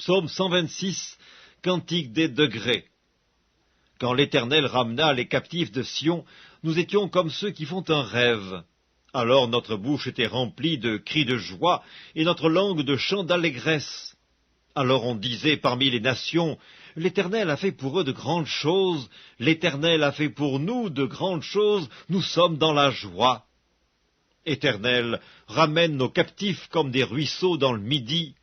Psaume 126, Cantique des degrés. Quand l'Éternel ramena les captifs de Sion, nous étions comme ceux qui font un rêve. Alors notre bouche était remplie de cris de joie, et notre langue de chants d'allégresse. Alors on disait parmi les nations, l'Éternel a fait pour eux de grandes choses, l'Éternel a fait pour nous de grandes choses, nous sommes dans la joie. Éternel, ramène nos captifs comme des ruisseaux dans le midi.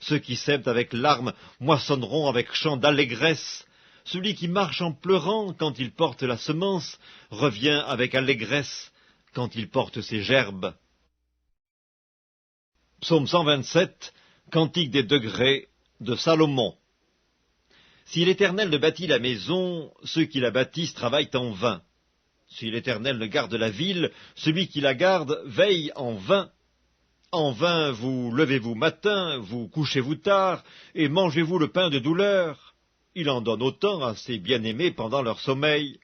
Ceux qui sèment avec larmes moissonneront avec chants d'allégresse. Celui qui marche en pleurant quand il porte la semence revient avec allégresse quand il porte ses gerbes. Psaume 127, Cantique des degrés de Salomon. Si l'Éternel ne bâtit la maison, ceux qui la bâtissent travaillent en vain. Si l'Éternel ne garde la ville, celui qui la garde veille en vain. En vain vous levez-vous matin, vous couchez-vous tard, et mangez-vous le pain de douleur. Il en donne autant à ses bien-aimés pendant leur sommeil.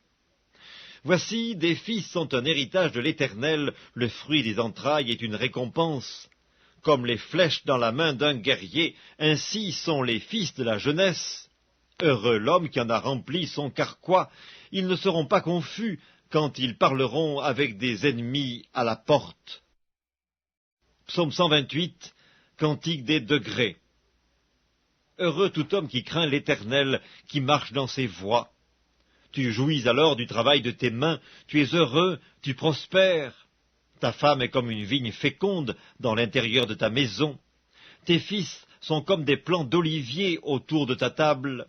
Voici, des fils sont un héritage de l'Éternel, le fruit des entrailles est une récompense. Comme les flèches dans la main d'un guerrier, ainsi sont les fils de la jeunesse. Heureux l'homme qui en a rempli son carquois, ils ne seront pas confus quand ils parleront avec des ennemis à la porte. Psaume 128, Cantique des degrés. Heureux tout homme qui craint l'Éternel, qui marche dans ses voies. Tu jouis alors du travail de tes mains, tu es heureux, tu prospères. Ta femme est comme une vigne féconde dans l'intérieur de ta maison. Tes fils sont comme des plants d'olivier autour de ta table.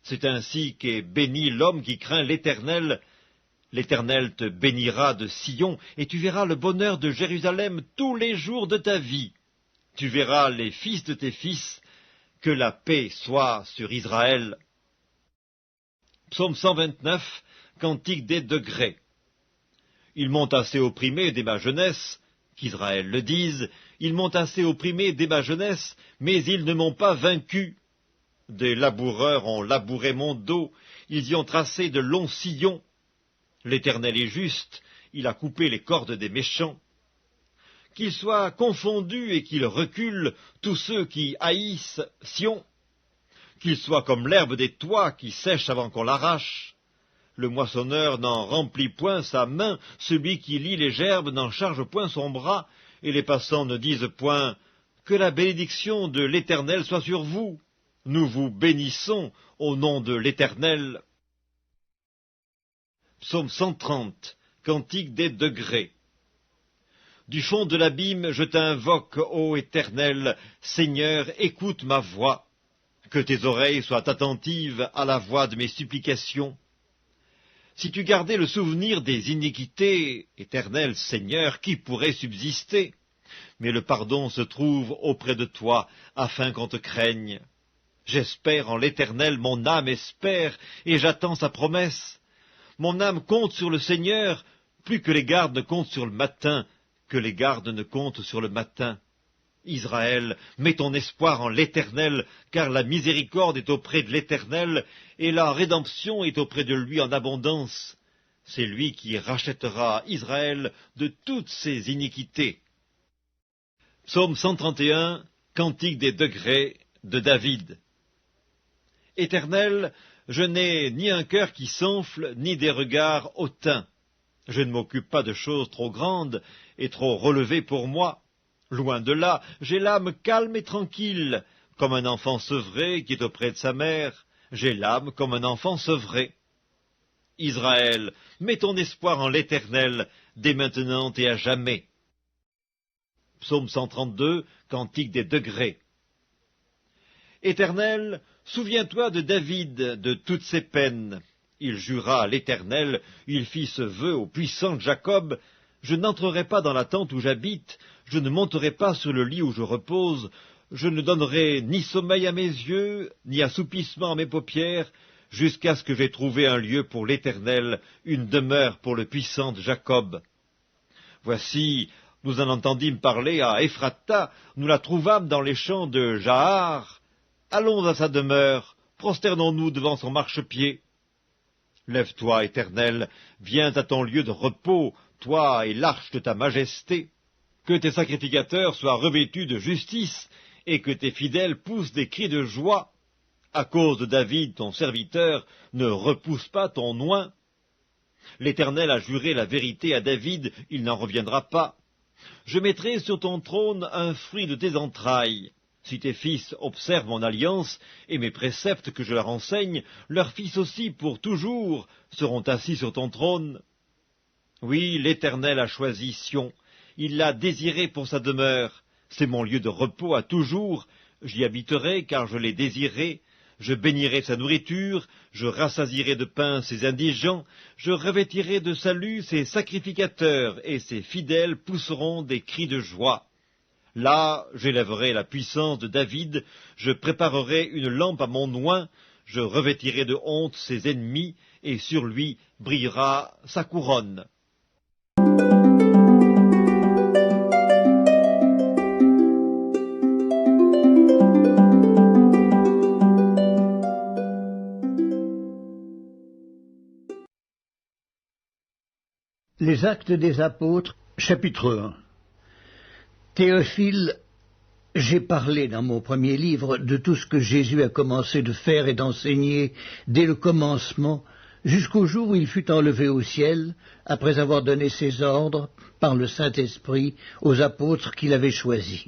C'est ainsi qu'est béni l'homme qui craint l'Éternel. L'Éternel te bénira de Sion, et tu verras le bonheur de Jérusalem tous les jours de ta vie. Tu verras les fils de tes fils, que la paix soit sur Israël. Psaume 129, Cantique des degrés. Ils m'ont assez opprimé dès ma jeunesse, qu'Israël le dise, ils m'ont assez opprimé dès ma jeunesse, mais ils ne m'ont pas vaincu. Des laboureurs ont labouré mon dos, ils y ont tracé de longs sillons. L'Éternel est juste, il a coupé les cordes des méchants. Qu'ils soient confondus et qu'ils reculent tous ceux qui haïssent Sion. Qu'ils soient comme l'herbe des toits qui sèche avant qu'on l'arrache. Le moissonneur n'en remplit point sa main, celui qui lie les gerbes n'en charge point son bras, et les passants ne disent point « Que la bénédiction de l'Éternel soit sur vous ! Nous vous bénissons au nom de l'Éternel. » Psaume 130, Cantique des degrés. Du fond de l'abîme, je t'invoque, ô Éternel, Seigneur, écoute ma voix. Que tes oreilles soient attentives à la voix de mes supplications. Si tu gardais le souvenir des iniquités, Éternel Seigneur, qui pourrait subsister? Mais le pardon se trouve auprès de toi, afin qu'on te craigne. J'espère en l'Éternel, mon âme espère, et j'attends sa promesse. Mon âme compte sur le Seigneur, plus que les gardes ne comptent sur le matin, que les gardes ne comptent sur le matin. Israël, mets ton espoir en l'Éternel, car la miséricorde est auprès de l'Éternel, et la rédemption est auprès de lui en abondance. C'est lui qui rachètera Israël de toutes ses iniquités. Psaume 131, Cantique des degrés de David. Éternel, je n'ai ni un cœur qui s'enfle, ni des regards hautains. Je ne m'occupe pas de choses trop grandes et trop relevées pour moi. Loin de là, j'ai l'âme calme et tranquille, comme un enfant sevré qui est auprès de sa mère. J'ai l'âme comme un enfant sevré. Israël, mets ton espoir en l'Éternel, dès maintenant et à jamais. Psaume 132, Cantique des degrés. Éternel, souviens-toi de David, de toutes ses peines. Il jura à l'Éternel, il fit ce vœu au puissant Jacob, je n'entrerai pas dans la tente où j'habite, je ne monterai pas sur le lit où je repose, je ne donnerai ni sommeil à mes yeux, ni assoupissement à mes paupières, jusqu'à ce que j'aie trouvé un lieu pour l'Éternel, une demeure pour le puissant Jacob. Voici, nous en entendîmes parler à Ephrata, nous la trouvâmes dans les champs de Jahar. Allons à sa demeure, prosternons-nous devant son marchepied. Lève-toi, Éternel, viens à ton lieu de repos, toi et l'arche de ta majesté. Que tes sacrificateurs soient revêtus de justice, et que tes fidèles poussent des cris de joie. À cause de David, ton serviteur, ne repousse pas ton oint. L'Éternel a juré la vérité à David, il n'en reviendra pas. Je mettrai sur ton trône un fruit de tes entrailles. Si tes fils observent mon alliance et mes préceptes que je leur enseigne, leurs fils aussi pour toujours seront assis sur ton trône. Oui, l'Éternel a choisi Sion, il l'a désiré pour sa demeure. C'est mon lieu de repos à toujours, j'y habiterai car je l'ai désiré. Je bénirai sa nourriture, je rassasierai de pain ses indigents, je revêtirai de salut ses sacrificateurs, et ses fidèles pousseront des cris de joie. Là, j'élèverai la puissance de David, je préparerai une lampe à mon oint, je revêtirai de honte ses ennemis, et sur lui brillera sa couronne. Les Actes des Apôtres, chapitre 1. Théophile, j'ai parlé dans mon premier livre de tout ce que Jésus a commencé de faire et d'enseigner dès le commencement, jusqu'au jour où il fut enlevé au ciel, après avoir donné ses ordres, par le Saint-Esprit, aux apôtres qu'il avait choisis.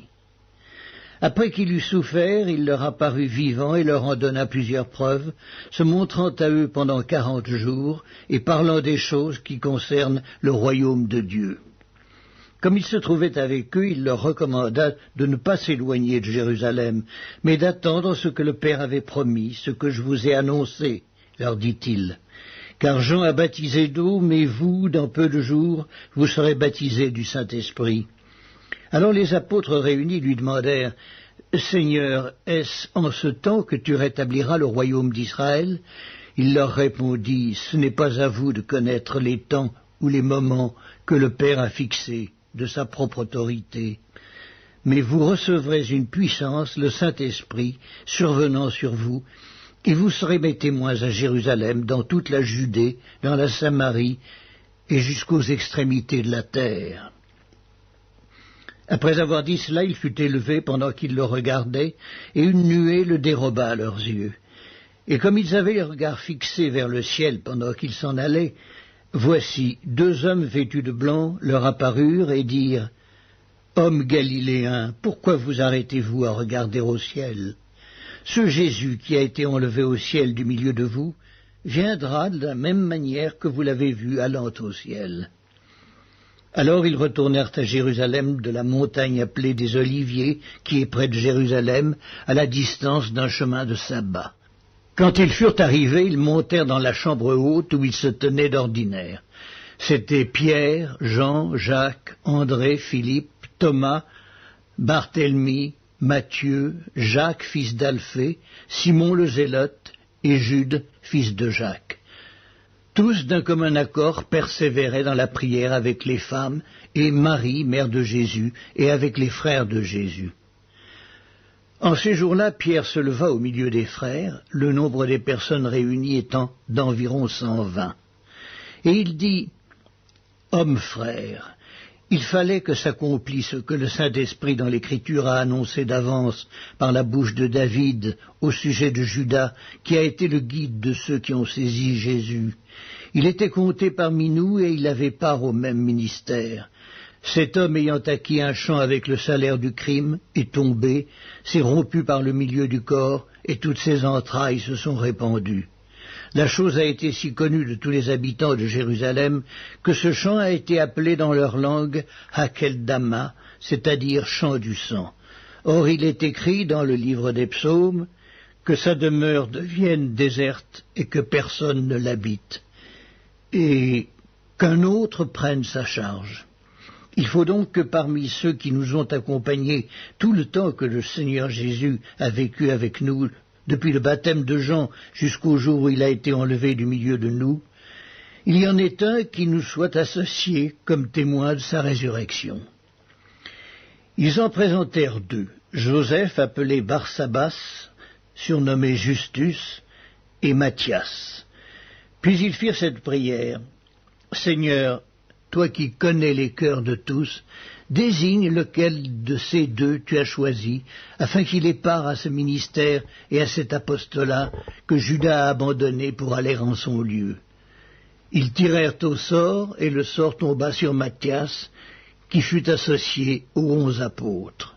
Après qu'il eut souffert, il leur apparut vivant et leur en donna plusieurs preuves, se montrant à eux pendant 40 jours et parlant des choses qui concernent le royaume de Dieu. Comme il se trouvait avec eux, il leur recommanda de ne pas s'éloigner de Jérusalem, mais d'attendre ce que le Père avait promis, ce que je vous ai annoncé, leur dit-il. Car Jean a baptisé d'eau, mais vous, dans peu de jours, vous serez baptisés du Saint-Esprit. Alors les apôtres réunis lui demandèrent, « Seigneur, est-ce en ce temps que tu rétabliras le royaume d'Israël ?» Il leur répondit, « Ce n'est pas à vous de connaître les temps ou les moments que le Père a fixés de sa propre autorité. Mais vous recevrez une puissance, le Saint-Esprit, survenant sur vous, et vous serez mes témoins à Jérusalem, dans toute la Judée, dans la Samarie, et jusqu'aux extrémités de la terre. » Après avoir dit cela, il fut élevé pendant qu'ils le regardaient, et une nuée le déroba à leurs yeux. Et comme ils avaient les regards fixés vers le ciel pendant qu'ils s'en allaient, voici 2 hommes vêtus de blanc leur apparurent et dirent, « Hommes galiléens, pourquoi vous arrêtez-vous à regarder au ciel? Ce Jésus qui a été enlevé au ciel du milieu de vous viendra de la même manière que vous l'avez vu allant au ciel. » Alors ils retournèrent à Jérusalem de la montagne appelée des Oliviers, qui est près de Jérusalem, à la distance d'un chemin de sabbat. Quand ils furent arrivés, ils montèrent dans la chambre haute où ils se tenaient d'ordinaire. C'étaient Pierre, Jean, Jacques, André, Philippe, Thomas, Barthélemy, Matthieu, Jacques, fils d'Alphée, Simon le Zélote et Jude, fils de Jacques. Tous d'un commun accord persévéraient dans la prière avec les femmes et Marie, mère de Jésus, et avec les frères de Jésus. En ces jours-là, Pierre se leva au milieu des frères, le nombre des personnes réunies étant d'environ 120. Et il dit, « Hommes frères, il fallait que s'accomplisse ce que le Saint-Esprit dans l'Écriture a annoncé d'avance par la bouche de David au sujet de Judas, qui a été le guide de ceux qui ont saisi Jésus. Il était compté parmi nous et il avait part au même ministère. Cet homme ayant acquis un champ avec le salaire du crime est tombé, s'est rompu par le milieu du corps et toutes ses entrailles se sont répandues. La chose a été si connue de tous les habitants de Jérusalem que ce champ a été appelé dans leur langue Hakeldama, c'est-à-dire champ du sang. Or il est écrit dans le livre des psaumes que sa demeure devienne déserte et que personne ne l'habite, et qu'un autre prenne sa charge. Il faut donc que parmi ceux qui nous ont accompagnés tout le temps que le Seigneur Jésus a vécu avec nous, depuis le baptême de Jean jusqu'au jour où il a été enlevé du milieu de nous, il y en ait un qui nous soit associé comme témoin de sa résurrection. Ils en présentèrent 2, Joseph appelé Barsabas, surnommé Justus, et Matthias. Puis ils firent cette prière, « Seigneur, toi qui connais les cœurs de tous, désigne lequel de ces deux tu as choisi, afin qu'il ait part à ce ministère et à cet apostolat que Judas a abandonné pour aller en son lieu. » Ils tirèrent au sort, et le sort tomba sur Matthias, qui fut associé aux 11 apôtres.